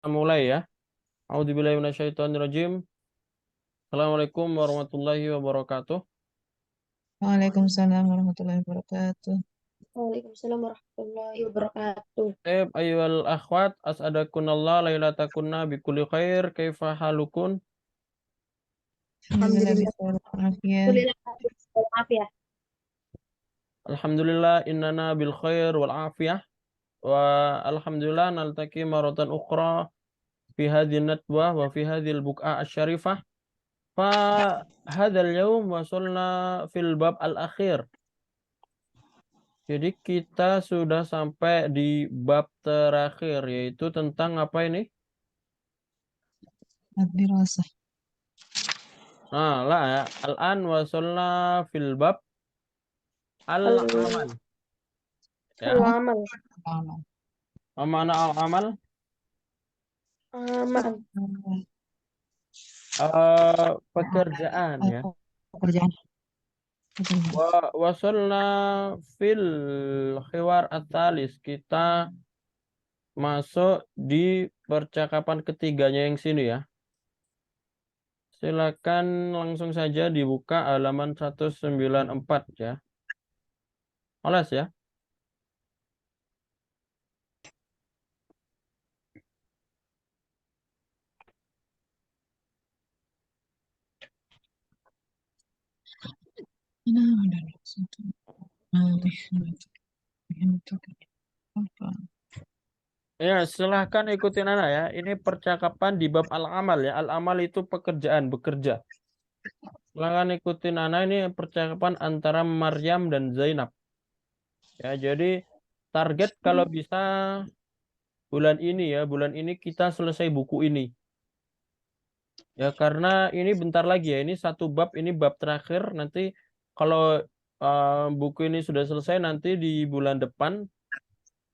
Mulai ya. A'udzubillahi minasyaitonirrajim. Assalamualaikum warahmatullahi wabarakatuh. Waalaikumsalam warahmatullahi wabarakatuh. Waalaikumsalam warahmatullahi wabarakatuh. Ayyuhal akhwat, as'adakunallah lailatakunna bikulli khair. Kaifa halukun? Alhamdulillah Alhamdulillah. bisa walafiat. Alhamdulillah. Maaf ya. Alhamdulillah innana bil khair wal afiyah. Wa alhamdulillah naltaki maratan ukhra fi hadhihi nadwa wa fi hadhihi al-buq'a asy-syarifah. Fa hadzal yaum wasalna fil bab al-akhir. Jadi kita sudah sampai di bab terakhir, yaitu tentang apa ini? Ad-dirasah. Nah, lah ya. Al-an wasalna fil bab al-amal. Ya. Al-amal. Amal. Mana al-amal? Amal. Pekerjaan ya. Pekerjaan. Wasalna fil khiwar atalis. Kita masuk di percakapan ketiganya yang sini ya. Silakan langsung saja dibuka halaman 194 ya. Oles ya. Ya, silahkan ikutin Ana ya. Ini percakapan di bab al-amal ya. Al-amal itu pekerjaan, bekerja. Silahkan ikutin Ana, ini percakapan antara Maryam dan Zainab. Ya, jadi target kalau bisa bulan ini ya, bulan ini kita selesai buku ini. Ya, karena ini bentar lagi ya. Ini satu bab, ini bab terakhir. Nanti kalau buku ini sudah selesai, nanti di bulan depan,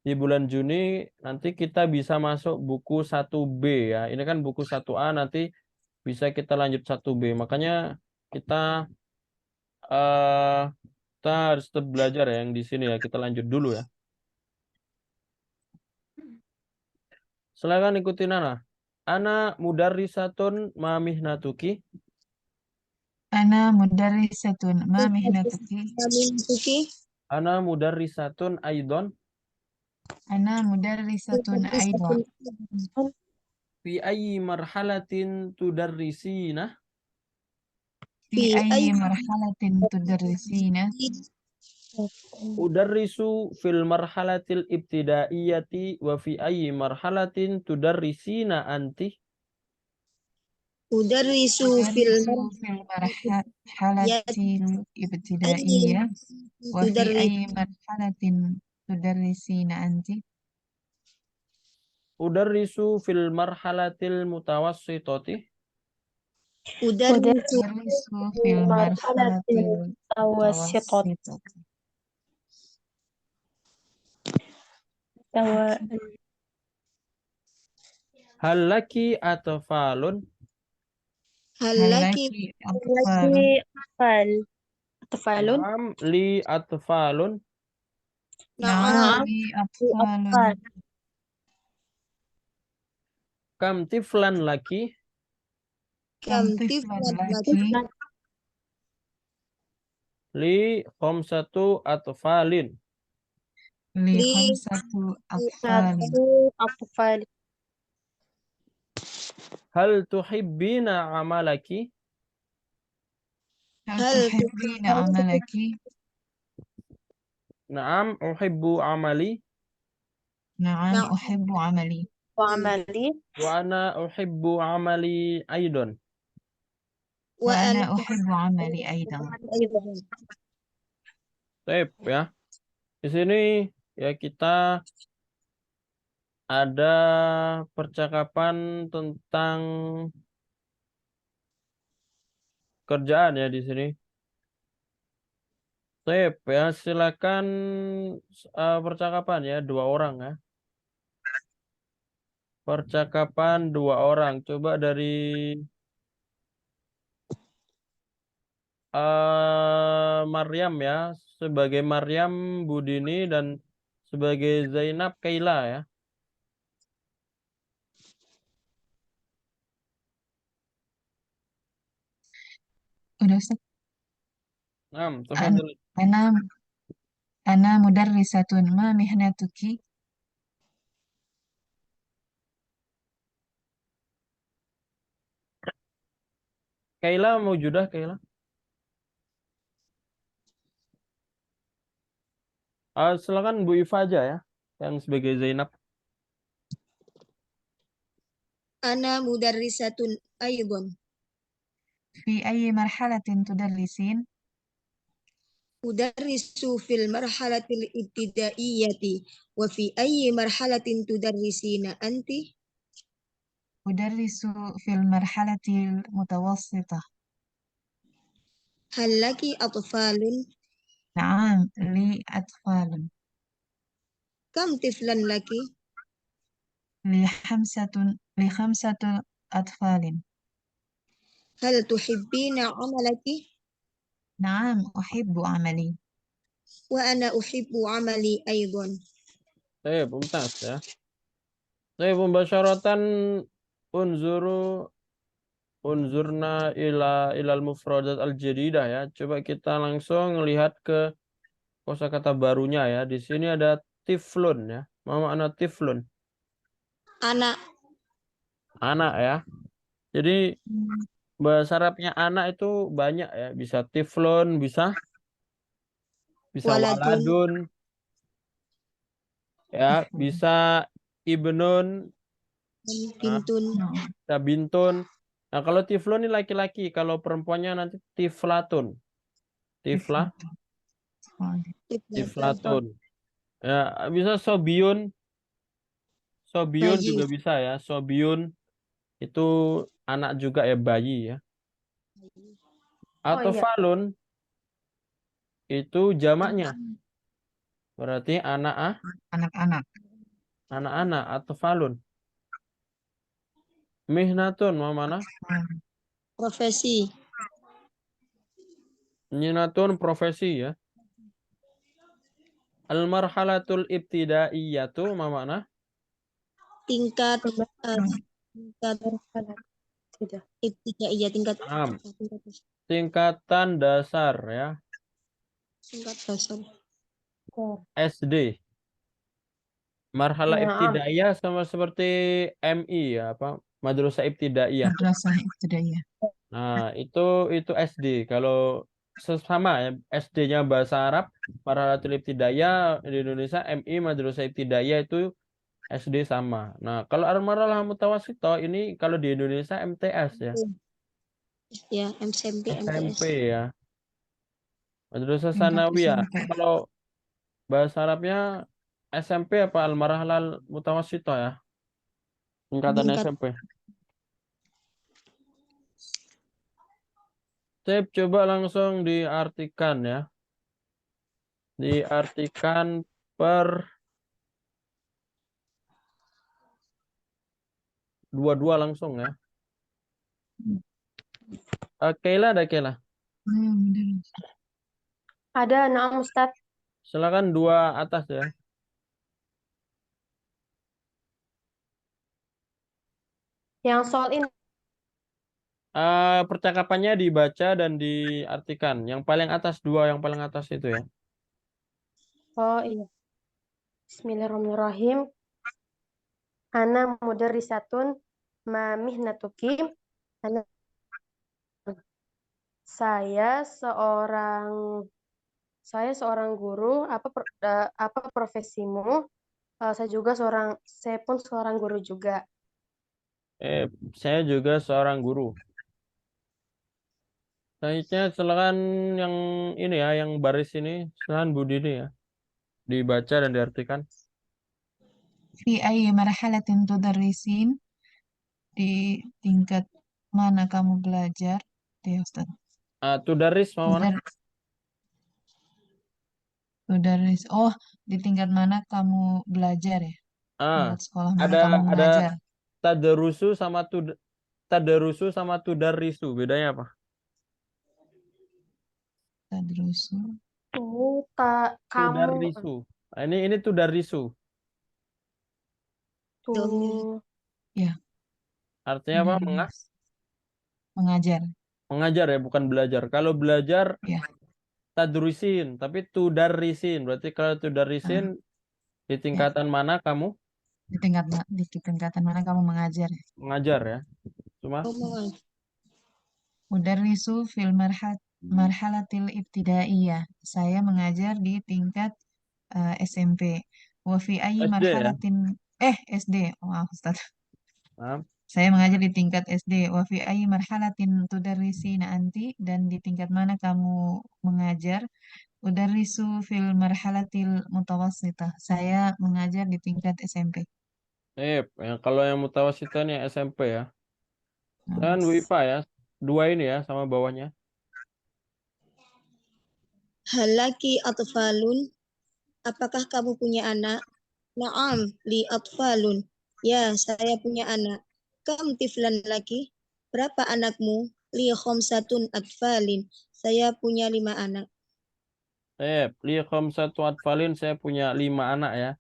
di bulan Juni nanti kita bisa masuk buku 1B ya. Ini kan buku 1A, nanti bisa kita lanjut 1B. Makanya kita eh kita harus tetap belajar ya yang di sini ya. Kita lanjut dulu ya. Silakan ikutin Ana. Ana mudarrisatun ma mihnatuki. Ana mudarrisatun ma mihnatuki. Suki. Ana mudarrisatun aidon Ana mudarrisatun aidan. fi ayyi marhalatin tudarrisina. Fi ayyi marhalatin tudarrisina. Udarrisu fil marhalatil ibtidaiyati wa fi ayyi marhalatin tudarrisina anti. Udarrisu fil marhalatil ibtidaiyah wa fi ayyi marhalatin tudarrisina anti. Udarrisu fil marhalatil mutawassitati. Udarrisu Udarrisu fil marhalatil mutawassitati. Hal laki atfalun. Hal laki atfalun. atfalun. Naam li atfalun. Na'am li atfalun. Kam tiflan laki. Kam tiflan laki. Li khamsatu atfalin. Li khamsatu atfalin. Atfal. Hal tuhibbina amalaki. Hal tuhibbina amalaki. Naam uhibbu amali. Na'am uhibbu amali. Wa amali. Wa ana uhibbu amali aidon. Wa ana uhibbu amali aidan. Baik ya. Di sini ya kita ada percakapan tentang kerjaan ya di sini. Baik ya, silakan percakapan ya dua orang ya. Percakapan dua orang. Coba dari Maryam ya, sebagai Maryam Budini dan sebagai Zainab Kaila ya. udah Ustaz. Naam, An- tafadhali. Ana ana mudarrisatun ma mihnatuki. Kaila maujudah, Kaila. Silakan Bu Iva aja ya, yang sebagai Zainab. Ana mudarrisatun aydan. Fi ayyi marhalatin tudarrisin? Udarrisu fil marhalatil ibtidaiyati wa fi ayyi marhalatin tudarrisina anti? Udarrisu fil marhalatil mutawassitah. Hal laki atfalun? Na'am, li atfalun. Kam tiflan laki? Li khamsatu atfalin. Hal tuhibbina amalaki? Na'am, uhibbu amali. Wa ana uhibbu amali aydan. Mumtaz ya. Mubasyaratan unzuru unzurna ilal mufradat al-jadidah ya. Coba kita langsung lihat ke kosakata barunya ya. Di sini ada tiflun ya. Apa makna tiflun? Anak. Anak ya. Jadi Hmm, bahasa Arabnya anak itu banyak ya. Bisa tiflun, bisa Waladun. waladun ya, bisa ibnun, Bintun. bisa bintun. Nah, kalau tiflun ini laki-laki, kalau perempuannya nanti tiflatun. Tiflatun. Tiflatun. Ya, bisa sobiun. Sobiun Bayi. juga bisa ya. Sobiun itu anak juga ya, bayi ya. Atau falun itu jamaknya. Berarti Anak-anak. anak-anak atau falun. Mihnatun mana? Hmm, Profesi. Minatun profesi ya. Al-marhalatul ibtidaiyatu mana? Tingkat hmm. tingkat ibtidaiyah, tingkat Am. tingkat Tingkatan dasar ya. dasar. SD. Marhala Naam. ibtidaiyah sama seperti MI ya, apa? Madrasah ibtidaiyah. Madrasah ibtidaiyah. Nah, itu SD. Kalau sesama ya, SD-nya bahasa Arab, Marhalatul Ibtidaiyah di Indonesia MI Madrasah Ibtidaiyah itu SD sama. Nah, kalau Al-Marhalah Mutawassithah ini kalau di Indonesia MTS ya. Ya, SMP, SMP MTS. ya. Madrasah Tingkat Sanawiyah. SMP. Kalau bahasa Arabnya SMP apa Al-Marhalah Mutawassithah ya? Tingkatan Tingkat SMP. Saya coba langsung diartikan ya. Diartikan per dua-dua langsung ya. Kayla ada Kayla. Benar. Ada, naam Ustaz. Silakan dua atas ya. Yang soal ini. Percakapannya dibaca dan diartikan. Yang paling atas dua, yang paling atas itu ya. Oh iya. Bismillahirrahmanirrahim. Ana mudarrisatun ma mihnatuki. Ana saya seorang guru. Apa profesimu? Saya pun seorang guru juga. Saya juga seorang guru. Selanjutnya silakan yang ini ya, yang baris ini, silakan Bu Dini ya. Dibaca dan diartikan. Fi ayyi marhalatin tudarrisin? Di tingkat mana kamu belajar? Ya, Ustaz. Tudaris mau mana? Tudarris. Oh, di tingkat mana kamu belajar ya? Ah, Tingkat sekolah mana ada kamu ada mengajar? tadarusu sama tadarusu sama tudarisu. Bedanya apa? Tadrusu. Kamu Tudarisu. Nah, ini tudarisu. tuh Ya, Artinya apa? mengajar. Mengajar ya, bukan belajar. Kalau belajar Ya. tadrusin, tapi tudarrisin. Berarti kalau tudarrisin di tingkatan mana kamu Di tingkatan mana kamu mengajar ya? mengajar ya? Cuma Oh, mengajar. Udarrisu fil marhalatil ibtidaiyah. Saya mengajar di tingkat SMP. Wa fi ayyi SD ya. marhalatin SD. Maaf Ustaz. Nah, Saya mengajar di tingkat SD. Wa fi ayyi marhalatin tudarrisina anti, dan di tingkat mana kamu mengajar? Udarrisu fil marhalatil mutawassitah. Saya mengajar di tingkat SMP. ya, kalau yang mutawasitan ya SMP ya. Dan Nah, WIPA ya. Dua ini ya sama bawahnya. Halaki atfalun. Apakah kamu punya anak? Naam, li atfalun. Ya, saya punya anak. Kam tiflan laki? Berapa anakmu? Li khamsatun atfalin. Saya punya 5 anak. Li khamsatu atfalin, saya punya 5 anak ya.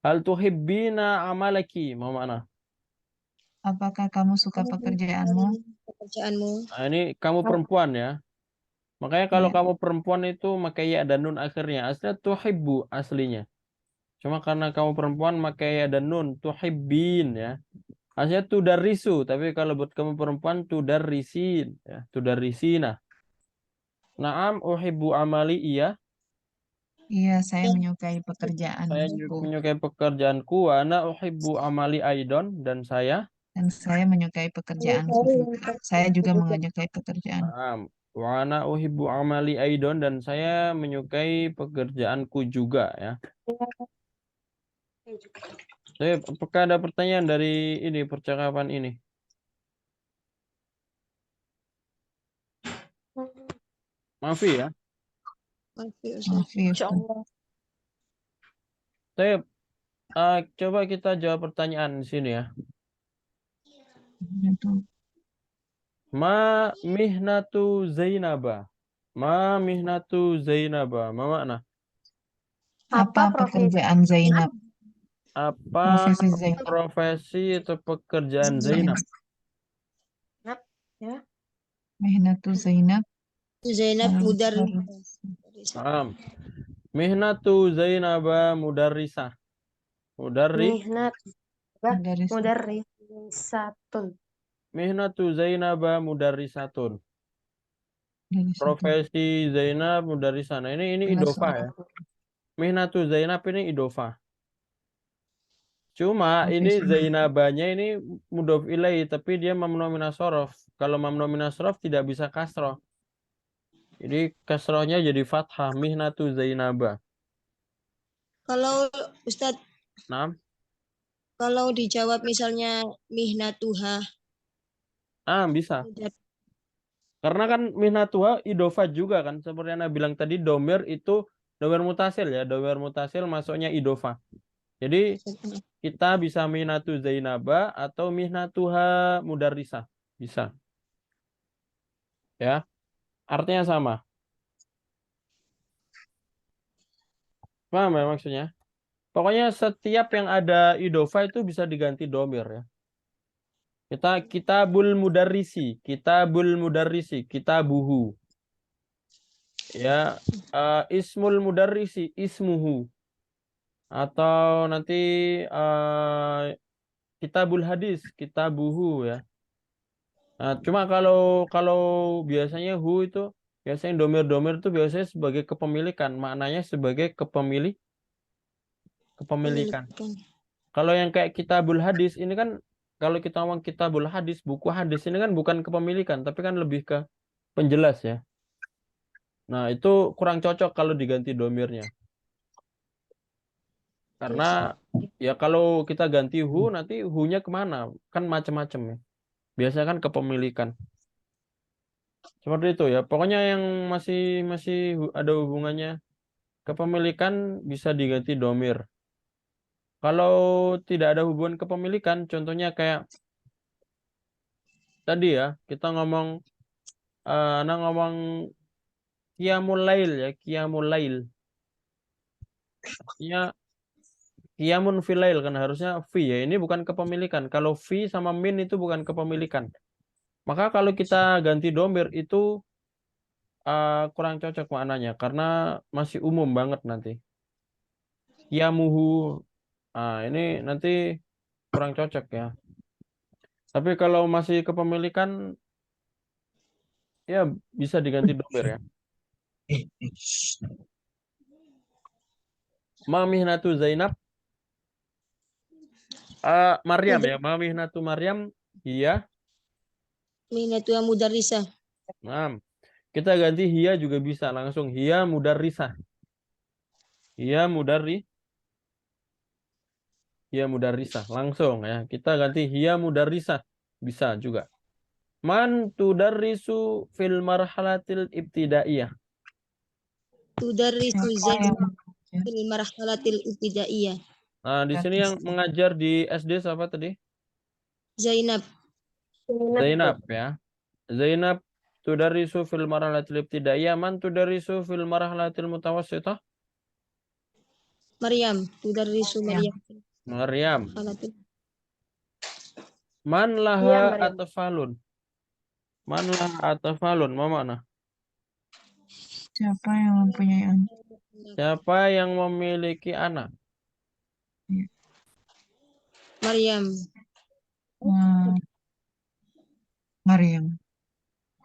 Hal tuhibbina amalaki, mau mana? apakah kamu suka Kamu pekerjaanmu? menyukai pekerjaanmu? Nah, ini kamu perempuan ya. Makanya kalau Ya. kamu perempuan itu pakai ya dan nun akhirnya. Aslinya tuhibbu aslinya. Cuma karena kamu perempuan pakai ya dan nun, tuhibbin ya. Aslinya tudarrisu, tapi kalau buat kamu perempuan tudarrisin ya, tudarrisina. Naam uhibbu amali, iya. Iya, saya Ya, menyukai Saya pekerjaanku menyukai pekerjaanku, wa ana uhibbu amali aidon, dan saya dan saya menyukai pekerjaanku juga. Saya juga menyukai pekerjaan. naam wa ana uhibbu amali aidon, dan saya menyukai pekerjaanku juga ya. Saya, apakah ada pertanyaan dari ini percakapan ini? Maafi ya. Maaf ya, Ustaz. Maaf ya, Ustaz. Insyaallah. Saya coba kita jawab pertanyaan di sini ya. Itu. Ma mihnatu Zainaba. Ma mihnatu Zainaba. Ma makna? Apa pekerjaan Zainab? Apa Profesi Zainab. profesi atau pekerjaan Zainab? Ya. Mihnatu Zainab. Zainab mudar. Naam. Mihnatu Zainaba mudarrisah. Mihnat Dari mudarrisatun. Mihnatu Zainaba mudarrisatun. satu. Profesi Zainab mudarrisah. Nah, ini idofa ya. Mihnatu Zainab ini idofa. Cuma ini Profesi. Zainabanya ini mudhof ilaih, tapi dia mamnu min as-shorof. Kalau mamnu min as-shorof tidak bisa kasroh. Jadi kasrohnya jadi fathah. Mihnatu Zainaba. Kalau Ustadz, Nah, kalau dijawab misalnya mihnatuha, bisa. Karena kan mihnatuha idofa juga kan. Seperti yang Anda bilang tadi, domir itu domir mutasil ya. Domir mutasil masuknya idofa. Jadi kita bisa mihnatu Zainaba atau mihnatuha mudarrisah. Bisa. Ya. Artinya sama. Paham ya maksudnya? Pokoknya setiap yang ada idofa itu bisa diganti domir ya. Kitabul mudarrisi, kitabuhu. Ya, ismul mudarrisi, ismuhu. Atau nanti kitabul hadis, kitabuhu ya. Nah, cuma kalau biasanya hu itu biasanya domir-domir itu biasanya sebagai kepemilikan, maknanya sebagai kepemilikan. Kalau yang kayak kitabul hadis ini kan, kalau kita ngomong kitabul hadis, buku hadis ini kan bukan kepemilikan, tapi kan lebih ke penjelas ya. Nah, itu kurang cocok kalau diganti domirnya. Karena ya kalau kita ganti hu, nanti hu-nya kemana? Kan macam-macam ya. Biasanya kan kepemilikan. Seperti itu ya. Pokoknya yang masih masih ada hubungannya kepemilikan bisa diganti domir. Kalau tidak ada hubungan kepemilikan, contohnya kayak tadi ya, kita ngomong ngomong qiyamul lail ya, qiyamul lail. Artinya qiyamun fil lail kan harusnya fi ya. Ini bukan kepemilikan. Kalau fi sama min itu bukan kepemilikan. Maka kalau kita ganti domir itu kurang cocok maknanya karena masih umum banget nanti. Yamuhu, ini nanti kurang cocok ya. Tapi kalau masih kepemilikan, ya bisa diganti domir ya. Mamihnatu Zainab, Maryam ya. Mamihnatu Maryam, iya. Minatu mudarrisah. Nah, kita ganti hiya juga bisa langsung hiya mudarrisah. Hiya mudarrisah langsung ya. Kita ganti hiya mudarrisah bisa juga. Man tudarrisu fil marhalatil ibtidaiyah. Tudarrisu Siapa Zainab yang fil marhalatil ibtidaiyah. Nah, di sini yang mengajar di SD siapa tadi? Zainab. Zainab ya. Zainab tudarrisu fil marhalatil ibtidaiyah. Man tudarrisu fil marhalatil mutawassithah? Maryam. Tudarrisu Maryam. Maryam. Marhalatil. Man Iya, laha Maryam. atfalun. Man laha atfalun. Apa makna? Siapa yang mempunyai anak? Siapa yang memiliki anak? Maryam. Hmm, Maryam.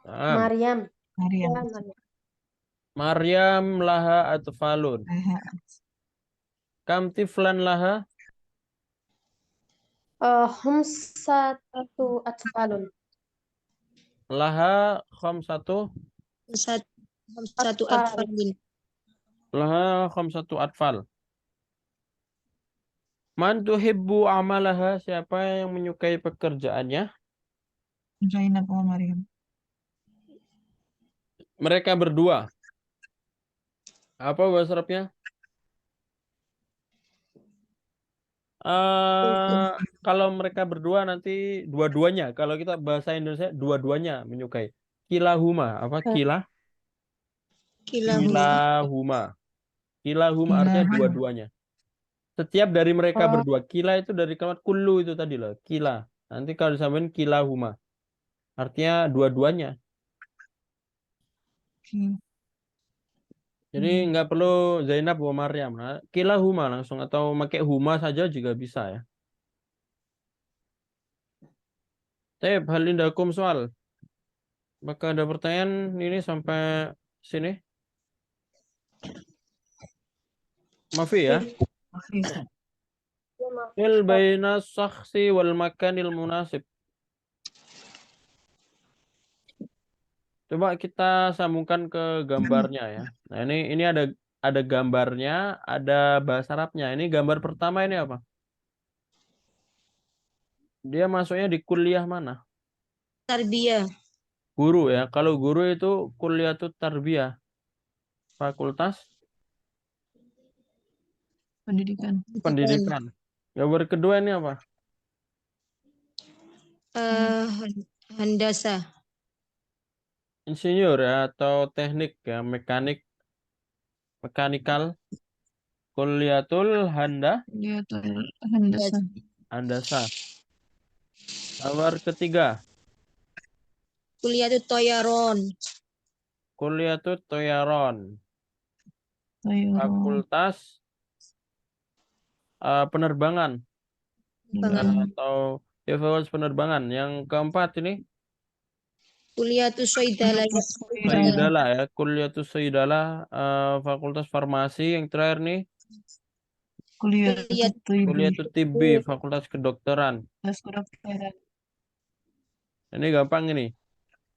Nah, Maryam. Maryam. Ya, Maryam. Maryam laha atfalun. Aha. Kam tiflan laha? Khamsatu atfalun. Laha khamsatu. Satu Atfal. atfalin. Laha khamsatu atfal. Man tuhibbu amalaha? Siapa yang menyukai pekerjaannya? Zainab wa Maryam. Mereka berdua. Apa bahasa Arabnya? Kalau mereka berdua nanti dua-duanya. Kalau kita bahasa Indonesia dua-duanya menyukai. Kilahuma. Apa? Eh, Kilahuma. Kilahuma. Kilahuma artinya Ilahum. dua-duanya. Setiap dari mereka Oh, berdua. Kila itu dari kalimat kullu itu tadi loh. Kila. Nanti kalau disampaikan kilahuma. Artinya dua-duanya. Ki- Jadi nggak perlu Zainab wa Maryam. Nah, kilahuma langsung atau pakai huma saja juga bisa ya. Tapi hal indakum soal. Maka ada pertanyaan ini sampai sini. Mafi ya. Mafi. ya, maaf. Il baina syakhsi wal makanil munasib. Coba kita sambungkan ke gambarnya ya. Nah, ini ada gambarnya, ada bahasa Arabnya. Ini gambar pertama ini apa? Dia masuknya di kuliah mana? Tarbiyah. Guru ya. Kalau guru itu kuliah tuh tarbiyah. Fakultas Pendidikan. pendidikan. Gambar kedua ini apa? Handasa. Insinyur ya atau teknik ya, mekanikal. Kuliatul Dia tuh Handasa. handasa. Gambar ketiga. Kuliah itu Toyaron. Kuliatul toyaron. Toyoro. Fakultas penerbangan Penerbangan. atau ya, fakultas penerbangan. Yang keempat ini Kuliah itu Soidalah. Sayyidalah ya, Kuliatus Sayyidalah fakultas farmasi. Yang terakhir nih Kuliah Kuliah Kuliatus Tibbi fakultas kedokteran. Kelas kedokteran. Ini gampang ini.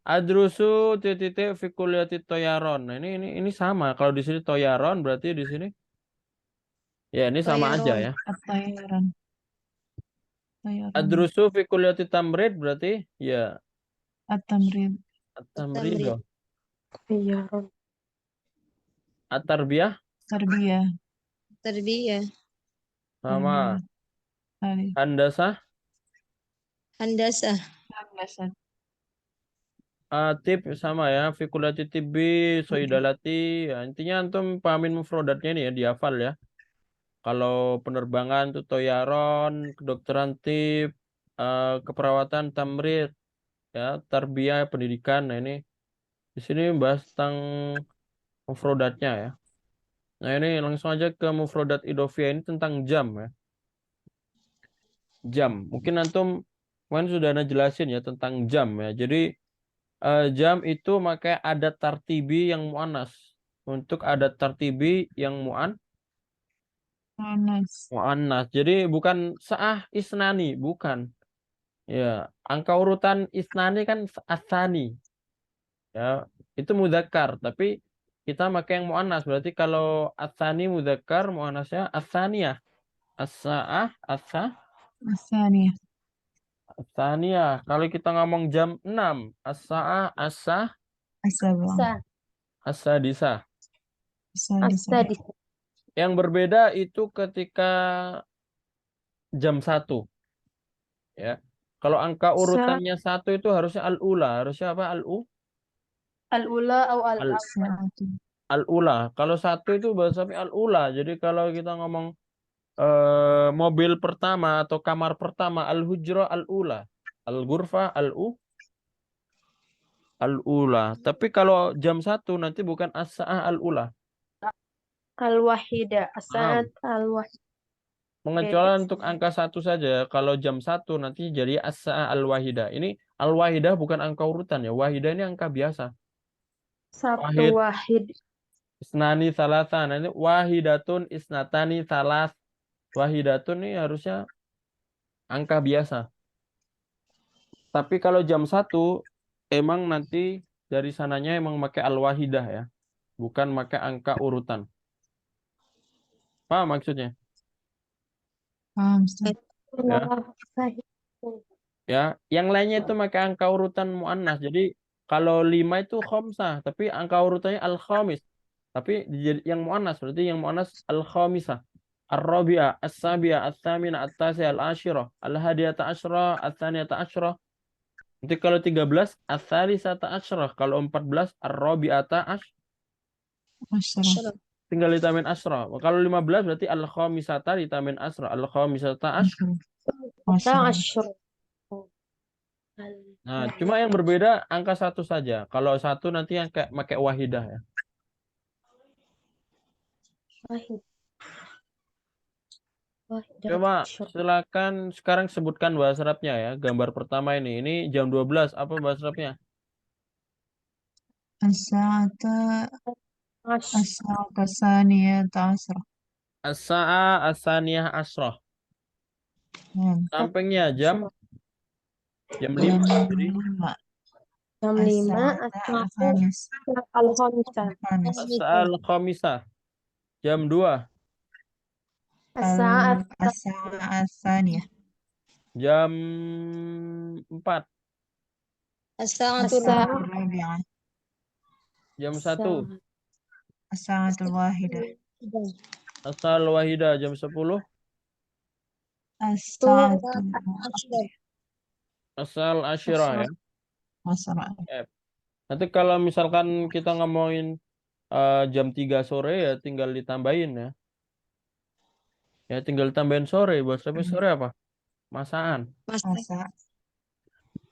Adrusu titik fi kuliati toyaron. Nah, ini sama. Kalau di sini toyaron berarti di sini ya ini sama aja Toyaron. ya. Toyaran. Toyaran. Adrusu fi kuliati tamrid berarti ya At-Tamrid. at-tamrido. Iya, Ron. At-tarbiyah Tarbiyah. Tarbiyah. sama Alif. handasah Handasa. Handasa. tip sama ya. Fi kuliati tibbi soidalati. Ya, intinya antum pahamin mufrodatnya ini ya, dihafal ya. Kalau penerbangan tuh toyaron, kedokteran tip, keperawatan tamrid. ya, tarbiyah pendidikan. Nah, ini di sini bahas tentang mufrodatnya ya. Nah, ini langsung aja ke mufrodat idofiyah ini tentang jam ya. Jam. Mungkin antum kemarin sudah ada jelasin ya tentang jam ya. Jadi jam itu pakai adat tartibi yang muannas. Untuk adat tartibi yang Panas. muannas. Jadi bukan sa'ah isnani, bukan. Ya, angka urutan isnani kan asani. Ya, itu mudzakkar, tapi kita pakai yang muannas. Berarti kalau asani mudzakkar, muannasnya asaniyah. As-sa'ah, Asaniyah. asaniyah. Kalau kita ngomong jam 6, as-sa'ah, Asabah. Sa. as-sadisah. Asadisah. As-sadis. Yang berbeda itu ketika jam 1 ya. Kalau angka Sa. urutannya 1 itu harusnya al-ula, harusnya apa? Al-ula atau Al al-awwal. Sa'atu. al-ula. Kalau 1 itu bahasanya al-ula. Jadi kalau kita ngomong mobil pertama atau kamar pertama, al-hujra al-ula. Al-ghurfah al-ula. Tapi kalau jam 1 nanti bukan as-sa'ah al-ula. Al-wahida. As-sa'at Am. al-wahida. Pengecualian untuk angka 1 saja. Kalau jam 1 nanti jadi as-sa'ah al-wahidah. Ini al-wahidah bukan angka urutan ya. Wahidah ini angka biasa. Satu Wahid, wahid. isnani, salasa. Nah, ini wahidatun, isnatani, salas. Wahidatun ini harusnya angka biasa. Tapi kalau jam 1 emang nanti dari sananya emang pakai al-wahidah ya. Bukan pakai angka urutan. Paham maksudnya? Paham, Ustaz. Ya. Sahih. Ya, yang lainnya itu pakai angka urutan muannas. Jadi kalau 5 itu khomsah, tapi angka urutannya al-khamis. Tapi yang muannas berarti yang muannas al-khamisah. Ar-rabi'ah, as-sabi'ah, as-thaminah, at-tasi'ah, al-ashirah, al-hadiyata asyrah, at-thaniyata asyrah. Nanti kalau 13 as-salisata asyrah, kalau 14 ar-rabi'ata Asyara. Asyara. tinggal ditamin asyrah. Kalau 15 berarti al-khamisata ditamin asyrah, al-khamisata Asyara. Kita Asyara. asyur. Nah, cuma yang berbeda angka 1 saja. Kalau 1 nanti yang kayak pakai wahidah ya. Wahid. Wahidah Coba asyur. silakan sekarang sebutkan bahasa Arabnya ya. Gambar pertama ini. Ini jam 12. Apa bahasa Arabnya? As-sa'ata. Asyur. As-sa'ata saniyata asyara. As-sa'a as-saniyah asroh. Sampingnya jam Jam 5. Jadi 5. Jam 5. As-sa'ata al-khamis. Al-khamisah. Al-khamis. as-sa'al khamisah. Jam 2. As-sa'at. As-sa'a as-saniyah. Jam 4. As-sa'atu As-sa'atu ar-rabi'ah. Jam 1. As-sa'atu al-wahidah. Asal wahidah jam 10. As-sa'atu Asyara. Asal asyirah ya. asyara. Eh, Nanti kalau misalkan kita ngomongin jam 3 sore ya tinggal ditambahin ya. Ya tinggal tambahin sore. Buat sampai sore apa? Masaan. Masa.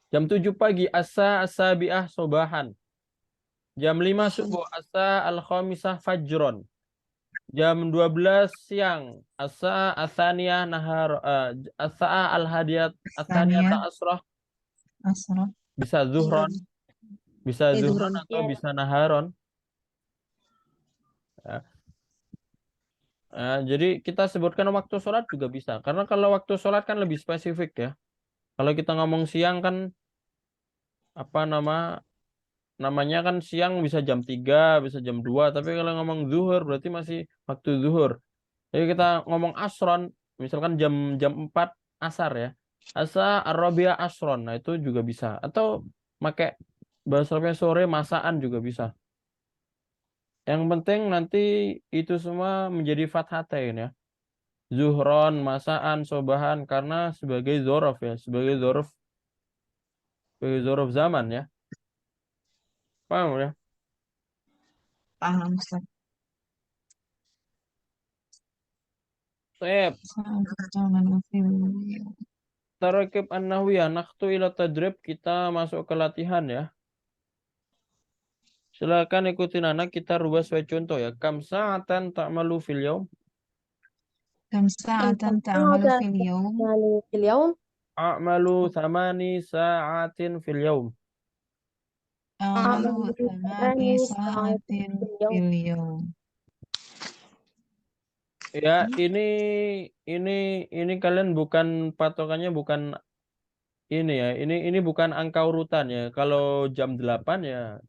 Jam 7 pagi as-sabi'ah sobahan. Jam 5 subuh asa al-khamisah fajron. Jam 12 siang asa asaniyah nahar asa al-hadiyat asaniyata As-saniyah asrah. asyara. Bisa zuhron, bisa zuhron Zuhron. atau bisa naharon. Ya. Jadi kita sebutkan waktu sholat juga bisa. Karena kalau waktu sholat kan lebih spesifik ya. Kalau kita ngomong siang kan apa namanya kan siang bisa jam 3, bisa jam 2. Tapi kalau ngomong zuhur berarti masih waktu zuhur. Jadi kita ngomong asron, misalkan jam jam 4 asar ya. Asa arabia asron. Nah, itu juga bisa. Atau pakai bahasa Arabnya sore masaan juga bisa. Yang penting nanti itu semua menjadi fathatain ya. Zuhron, masaan, sobahan karena sebagai zorof ya, sebagai zorof zaman ya. Paham ya? Paham, Ustaz. Sip. Sa'atu jangan tarakib an-nahwiyah nakhtu ila tadrib, kita masuk ke latihan ya. Silakan ikutin anak, kita rubah sesuai contoh ya. Kam sa'atan ta'malu fil yaum? كم ساعة كم تعمل ساعة في اليوم؟ تعمل في اليوم؟ A'malu 8 sa'atin fil yaum. أعمل أعمل 8 8 ساعات ساعات في في اليوم. اليوم. Ya, ini ini kalian bukan patokannya bukan ini ya. Ini bukan angka urutan ya. Kalau jam 8 ya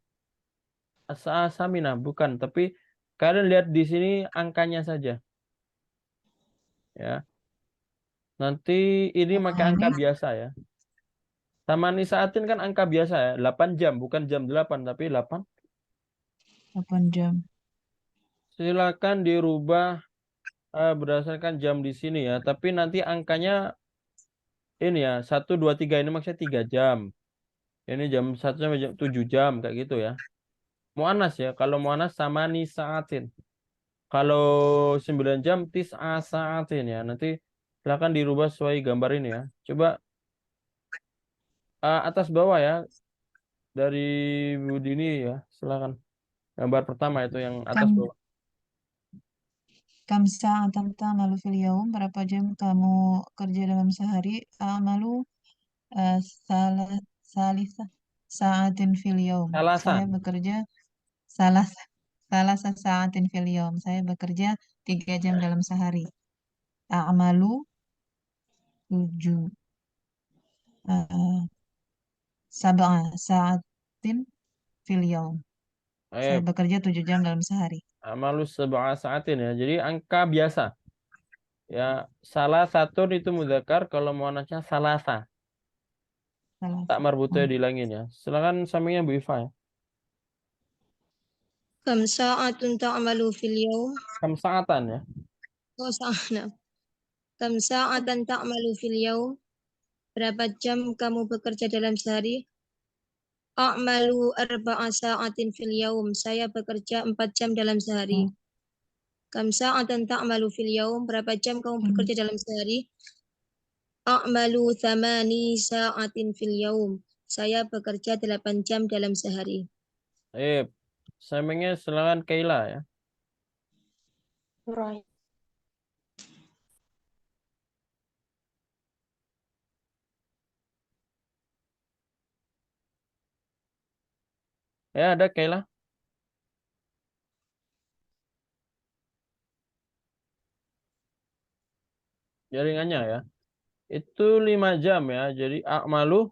Saminah bukan, tapi kalian lihat di sini angkanya saja ya. Nanti ini pakai angka ثماني biasa ya. Tamani saatin kan angka biasa ya, 8 jam, bukan jam 8 tapi 8. 8 jam. Silakan dirubah berdasarkan jam di sini ya, tapi nanti angkanya ini ya, 1 2 3 ini maksudnya 3 jam. Ini jam 1 sampai jam 7 jam kayak gitu ya. Muannas ya, kalau muannas samani saatin. Kalau 9 jam saatin ya. Nanti silakan dirubah sesuai gambar ini ya. Coba atas bawah ya dari Budi ini ya, silakan. Gambar pertama itu yang atas كم bawah. كم ساعة تعمل في اليوم? Berapa jam kamu kerja dalam sehari? أعمل ثلاث ساعات في اليوم. Salasa. Saya bekerja salah salah saatin fil yawm. Saya bekerja 3 jam dalam sehari. A'malu 7 sab'a saatin fil yawm. Saya Eh, bekerja 7 jam dalam sehari. amalus sab'a saatin ya. Jadi angka biasa. Ya, salah satu itu mudzakkar, kalau muannasnya salasa. Salah Tak marbutnya satu. dilangin ya. Silakan sampingnya Bu Iva ya. Kam sa'atun ta'malu fil yawm? Kam saatan ya. Oh, salah. Kam sa'atan ta'malu fil yawm? Berapa jam kamu bekerja dalam sehari? A'malu arba'a sa'atin fil yawm. Saya bekerja 4 jam dalam sehari. Oh, Kam sa'atan ta'malu fil yawm? Berapa jam kamu hmm. bekerja dalam sehari? A'malu 8 sa'atin fil yawm. Saya bekerja 8 jam dalam sehari. Sampingnya silakan Kaila ya. Right. Ya, ada Kaila. Jaringannya ya. Itu 5 jam ya. Jadi a'malu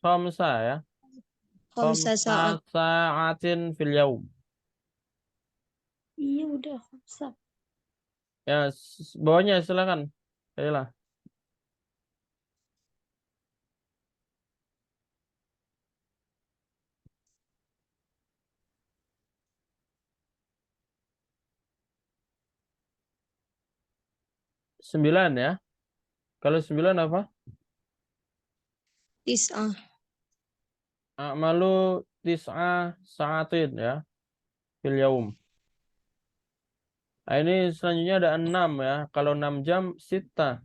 khamsa ya. Khamsa Khamsa sa'at. sa'atin fil yaum. Iya udah bisa. Ya, bawahnya silakan. Kaila. Sembilan ya. Kalau 9 apa? Tis'ah. A'malu tis'a sa'atin ya. Fil yaum. Nah, ini selanjutnya ada 6 ya. Kalau 6 jam sita.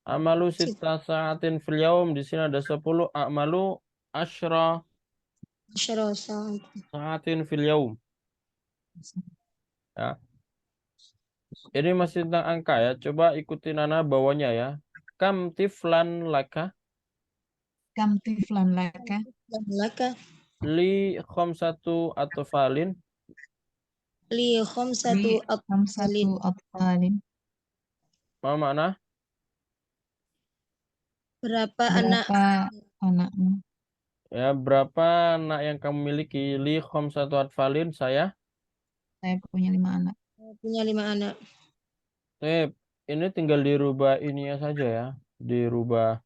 A'malu sita sa'atin fil yaum. Di sini ada 10. A'malu asyra Asyara sa'at. sa'atin fil yaum. Ya. Ini masih tentang angka ya. Coba ikutin Nana bawahnya ya. Kam tiflan laka Kam tiflan laka? Dan laka li khamsatu atfalin. li khamsatu Li atfalin. khamsatu atfalin. Ma makna? Berapa anak? Berapa anakmu? Ya, berapa anak yang kamu miliki? Li khamsatu atfalin. Saya. Saya punya 5 anak. Saya punya 5 anak. Ini tinggal dirubah ininya saja ya. Dirubah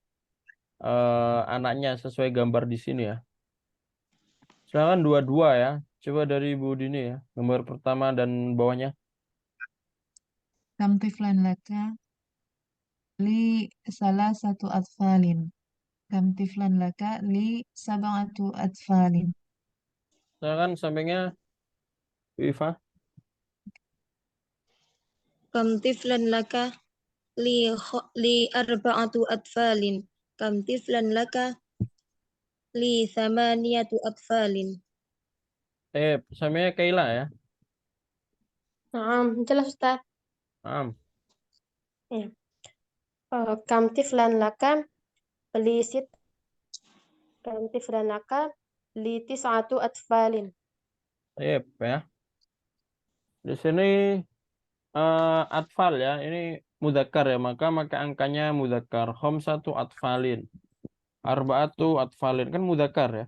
anaknya sesuai gambar di sini ya. Silakan dua-dua ya. Coba dari Ibu Dini ya. Gambar pertama dan bawahnya. Kam tiflan laka? Li salasatu atfalin. Kam tiflan laka? Li sab'atu atfalin. Silakan sampingnya Bu Iva. Kam tiflan laka? li arba'atu atfalin. Kam tiflan laka? Li thamaniyatu atfalin. Samanya Kaila ya. Naam, jelas Ustaz. Naam. Ya. Kam tiflan laka li sit kam tiflan laka li tis'atu atfalin. Ya. Di sini atfal ya, ini mudzakkar ya, maka angkanya mudzakkar. Khamsatu atfalin. Arba'atu atfalin kan mudzakkar ya.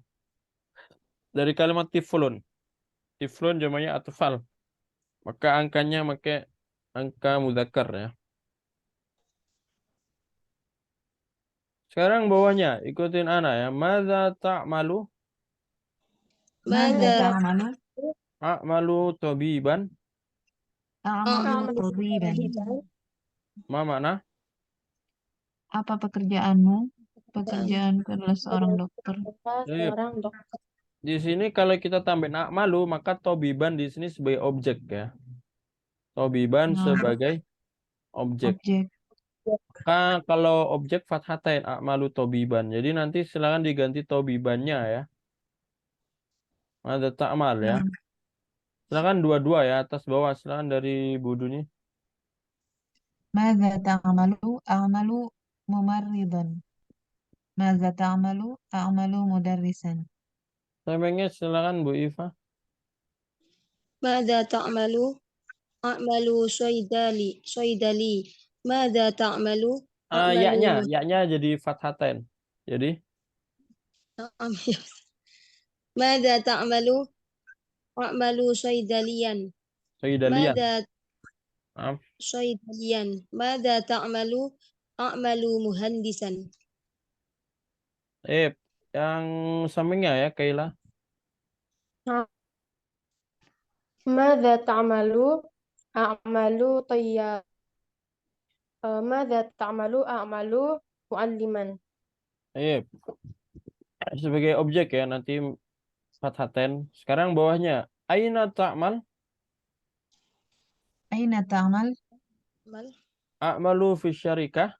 Dari kalimat tiflun. Tiflun jamaknya atfal. Maka angkanya angka mudzakkar ya. Sekarang bawahnya ikutin ana ya. Madza ta'malu? ماذا Mada تعمل؟ A'malu tabiban. أعمل a'malu طبيبا. Ma makna? Apa pekerjaanmu? Pekerjaanku adalah seorang dokter. Sip. Seorang dokter. Di sini kalau kita tambahin a'malu maka tabiban di sini sebagai objek ya. Tabiban Nah, sebagai objek. objek. Kalau objek fathatain a'malu tabiban. Jadi nanti silakan diganti tabibannya ya. Ada ta'mal ya. Nah, Silakan dua-dua ya, atas bawah. Silakan dari Buduni. ماذا تعمل؟ أعمل ممرضا. ماذا تعمل؟ أعمل مدرسا. Samengnya silakan Bu Iva. Mada ta'malu? A'malu soidali. Mada ta'malu? A'malu Yaknya jadi fathatain. Jadi Na'am. Mada ta'malu? A'malu soidalian. Soidalian. Mada Maaf. soidalian. Mada ta'malu? A'malu muhandisan. Yang samengnya ya, Kaila. Madza ta'malu? A'malu tayyar. Madza ta'malu? A'malu mualliman. Sebagai objek ya, nanti fathatain. Sekarang bawahnya. Aina ta'mal? أين تعمل؟ Mal. A'malu fi syarikah.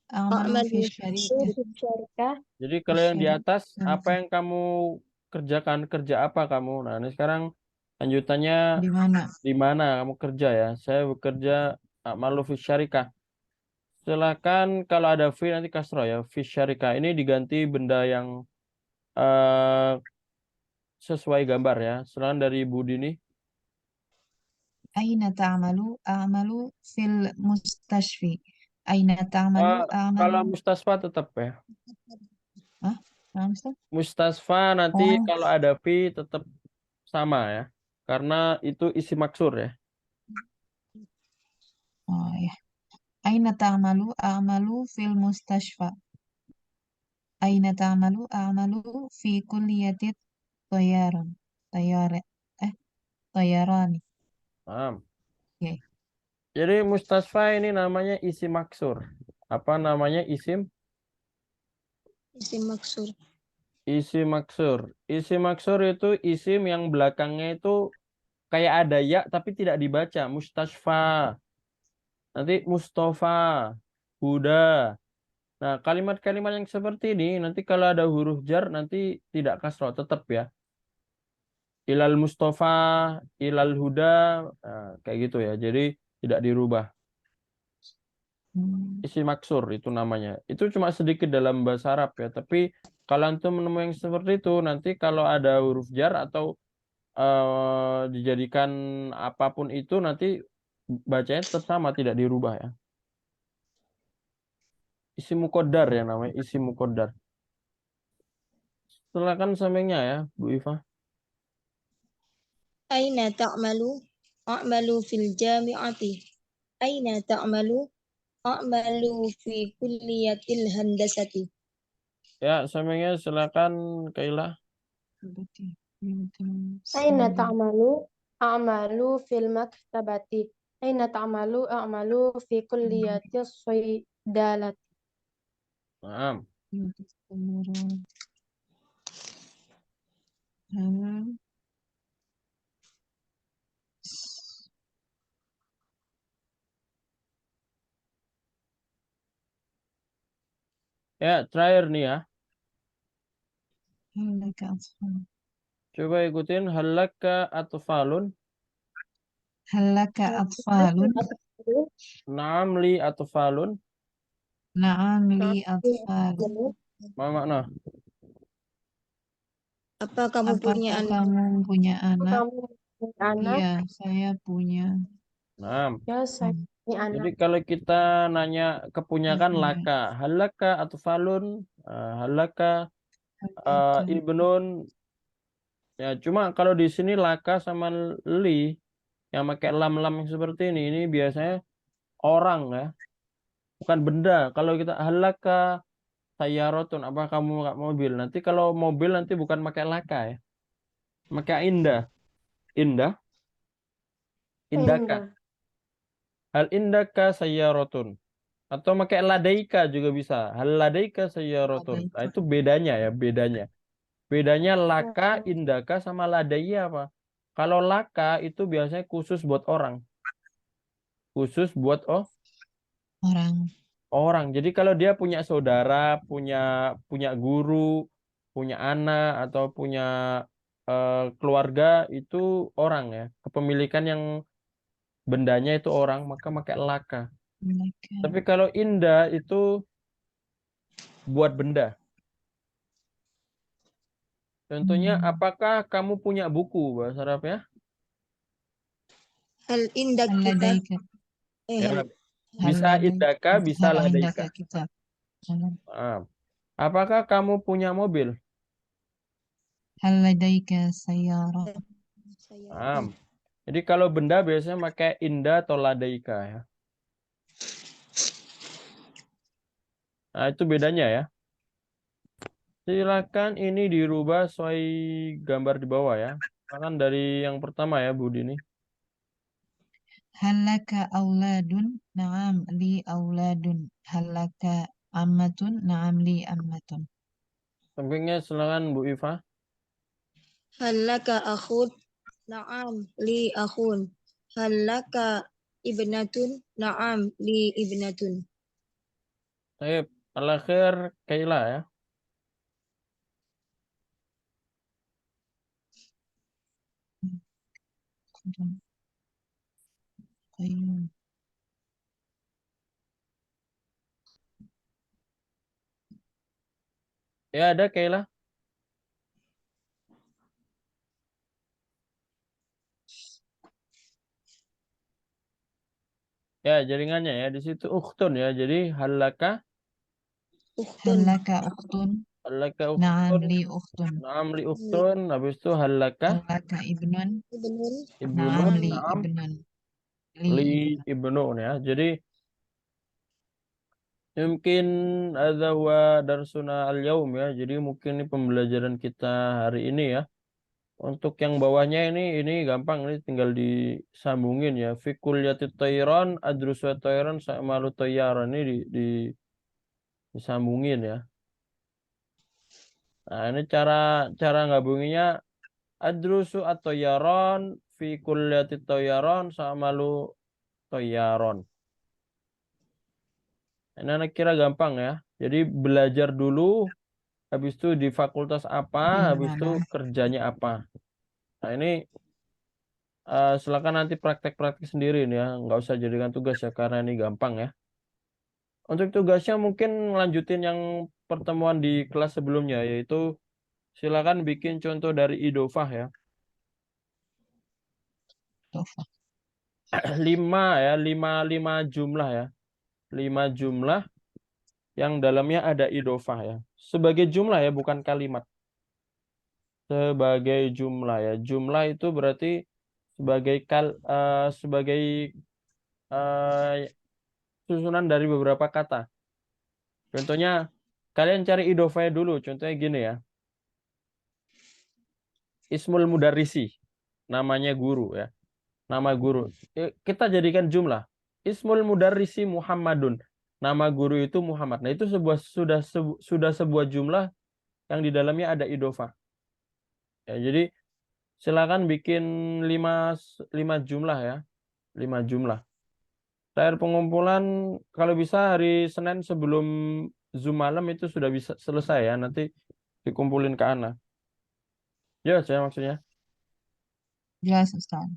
أعمل في A'malu الشركة. Syarikah. Jadi kalau yang di atas, Nah, apa yang kamu kerjakan? Kerja apa kamu? Nah, ini sekarang lanjutannya di mana? di mana kamu kerja ya? Saya bekerja a'malu fi syarikah. Silakan kalau ada fi nanti kasro ya. Fi syarikah ini diganti benda yang eh, sesuai gambar ya. Silakan dari Budini. أين تعمل؟ أعمل في المستشفى. أين تعمل؟ Kalau أعمل. mustasfa tetap ya. Hah? Paham, Ustaz? Mustasfa nanti Oh, kalau ada fi tetap sama ya. Karena itu isi maksur ya. oh ya. أين تعمل؟ أعمل في المستشفى. أين تعمل؟ أعمل في كلية الطيران. طيارة. طيران. Paham. Oke. Jadi mustasfa ini namanya isi maksur. Apa namanya isim? Isim maksur. Isi maksur. Isi maksur itu isim yang belakangnya itu kayak ada ya tapi tidak dibaca. Mustasfa. Nanti Mustafa. Huda. Nah, kalimat-kalimat yang seperti ini nanti kalau ada huruf jar nanti tidak kasroh tetap ya. Ilal Mustafa, ilal Huda, nah, kayak gitu ya. Jadi tidak dirubah. Isi maksur itu namanya. Itu cuma sedikit dalam bahasa Arab ya. Tapi kalau antum menemui yang seperti itu, nanti kalau ada huruf jar atau dijadikan apapun itu, nanti bacanya tetap sama, tidak dirubah ya. Isi mukodar ya namanya, isi mukodar. Silakan sampingnya ya, Bu Iva. Aina ta'malu? A'malu fil jami'ati. Aina ta'malu? A'malu fi kulliyatil handasati. Ya, sampingnya silakan Kaila. Aina ta'malu? A'malu fil maktabati. Aina ta'malu? A'malu fi kulliyati sayyidalat. Nah, Ya, terakhir nih ya. هل لك أطفال Coba ikutin halaka atfalun. هل لك أطفال Naam li atfalun. نعم لي أطفال Apa makna? Apa kamu punya apakah anak? kamu punya anak? Kamu punya anak? Iya, saya punya. Naam. Ya, saya Hmm, punya anak. Jadi kalau kita nanya kepunyakan punya. laka, halaka atfalun, halaka Halaka. ibnun. Ya, cuma kalau di sini laka sama li yang pakai lam-lam yang seperti ini biasanya orang ya, bukan benda. Kalau kita halaka sayyarotun, apa kamu nggak mobil? Nanti kalau mobil nanti bukan pakai laka ya, pakai indah, indah, indaka. Indah. Hal indaka sayyarotun. Atau pakai ladaika juga bisa. Hal ladaika sayyarotun. Nah, Ladaika. itu bedanya ya, bedanya. Bedanya laka, Oh, indaka sama ladaiya apa? Kalau laka itu biasanya khusus buat orang. Khusus buat Orang. orang. Jadi kalau dia punya saudara, punya punya guru, punya anak atau punya keluarga itu orang ya. Kepemilikan yang bendanya itu orang, maka pakai laka. Halaka. Tapi kalau indah itu buat benda. Contohnya, apakah kamu punya buku bahasa Arabnya? Hal indak Hal kita? ladaika. Ya, Hal Hal bisa indaka, bisa hal ladaika. indaka kitab. Ah. Apakah kamu punya mobil? Hal ladaika sayyara. saya Ah. Jadi kalau benda biasanya pakai inda atau ladaika ya. Nah, itu bedanya ya. Silakan ini dirubah sesuai gambar di bawah ya. Silakan dari yang pertama ya, Budi ini. Hal laka auladun? Naam li auladun. Hal laka ammatun? Naam li ammatun. Sampingnya silakan Bu Iva. hal laka akhun? Na'am li akhun. Hal laka ibnatun? Na'am li ibnatun. Baik, al-akhir Kaila ya. Qayyum. Ya ada Kaila. Ya, jaringannya ya di situ ukhtun ya. Jadi halaka Hal Ukhtun. laka ukhtun? halaka Naam ukhtun. li ukhtun. Naam li ukhtun. Habis itu halaka Hal laka ibnun? Ibnun. Naam ibnun. li Naam ibnun. Li li ibnun. ibnun ya. Jadi mungkin ada huwa darsuna al-yaum ya. Jadi mungkin ini pembelajaran kita hari ini ya. Untuk yang bawahnya ini gampang, ini tinggal disambungin ya. Fi kulliyatit thayran adrusu thayran sa'malu thayyaran ini disambungin ya. Nah, ini cara gabunginnya adrusu at-thayyaran fi kulliyatit thayyaran sa'malu thayyaran. Ini anak kira gampang ya. Jadi belajar dulu, habis itu di fakultas apa, habis itu Mana? kerjanya apa. Nah, ini silakan nanti praktek-praktek sendiri nih ya, nggak usah jadikan tugas ya karena ini gampang ya. Untuk tugasnya mungkin lanjutin yang pertemuan di kelas sebelumnya, yaitu silakan bikin contoh dari idofah ya. Tofa. 5 ya, 5 jumlah ya, 5 jumlah yang dalamnya ada idofah ya. Sebagai jumlah ya, bukan kalimat. Sebagai jumlah ya, jumlah itu berarti sebagai eh, susunan dari beberapa kata. Contohnya, kalian cari idofanya dulu. Contohnya gini ya. Ismul mudarrisi. Namanya guru ya. Nama guru. Kita jadikan jumlah. Ismul mudarrisi Muhammadun. Nama guru itu Muhammad. Nah, itu sudah sebuah jumlah yang di dalamnya ada idofah. Ya, jadi silakan bikin 5 jumlah ya. 5 jumlah. Terakhir pengumpulan kalau bisa hari Senin sebelum Zoom malam itu sudah bisa selesai ya. Nanti dikumpulin ke Ana. Ya, saya maksudnya. Jelas Ustaz.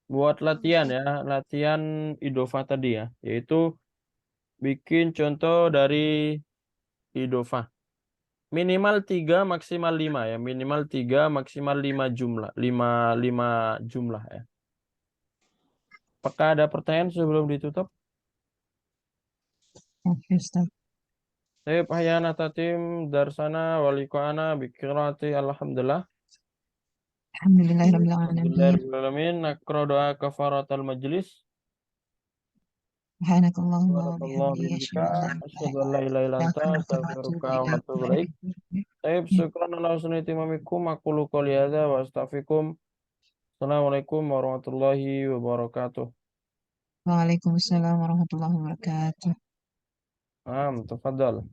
Buat latihan ya. Latihan idofa tadi ya. Yaitu bikin contoh dari idofa. Minimal 3, maksimal 5 ya. Minimal 3, maksimal 5 jumlah. 5 jumlah ya. Apakah ada pertanyaan sebelum ditutup? Oke Ustaz. Saya Hayana Tatim Darsana Walikoana Bikirati Alhamdulillah. Alhamdulillahirabbil alamin. Alhamdulillahirrahmanirrahim. Nakro doa kafaratul majlis. Subhanakallahumma wa Barakallahu bihamdika bika. asyhadu an la Asyhadu an la ilaha illa anta. ilaha illa anta Astaghfiruka wa astaghfiruka atubu wa ilaik. atubu ilaik. Taib, syukran ala husni timamikum. Aqulu qouli hadza wa astaghfirukum. Assalamualaikum warahmatullahi wabarakatuh. Waalaikumsalam warahmatullahi wabarakatuh. Tafadhal.